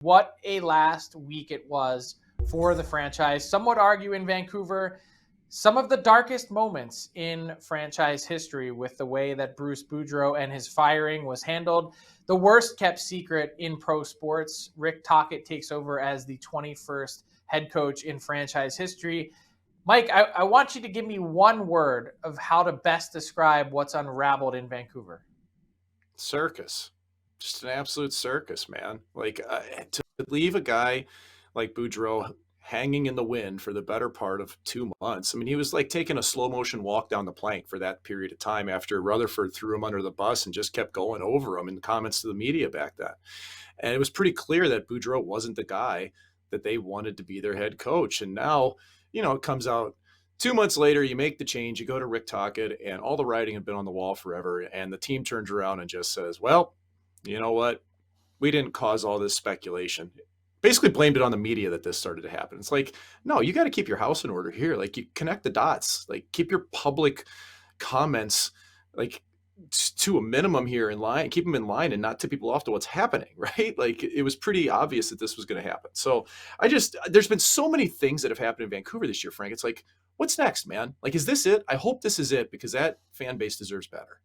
What a last week it was for the franchise. Some would argue in Vancouver, some of the darkest moments in franchise history with the way that Bruce Boudreau and his firing was handled. The worst kept secret in pro sports. Rick Tocchet takes over as the 21st head coach in franchise history. Mike, I want you to give me one word of how to best describe what's unraveled in Vancouver. Circus. Just an absolute circus, man. To leave a guy like Boudreau hanging in the wind for the better part of 2 months. I mean, he was like taking a slow motion walk down the plank for that period of time after Rutherford threw him under the bus and just kept going over him in the comments to the media back then. And it was pretty clear that Boudreau wasn't the guy that they wanted to be their head coach. And now, it comes out 2 months later, you make the change, you go to Rick Tocchet, and all the writing had been on the wall forever. And the team turns around and just says, well, you know what? We didn't cause all this speculation. Basically blamed it on the media that this started to happen. It's like, no, you got to keep your house in order here. Like, you connect the dots, like keep your public comments like to a minimum here in line, keep them in line and not tip people off to what's happening, right? Like, it was pretty obvious that this was going to happen. So there's been so many things that have happened in Vancouver this year, Frank. It's like, what's next, man? Like, is this it? I hope this is it, because that fan base deserves better.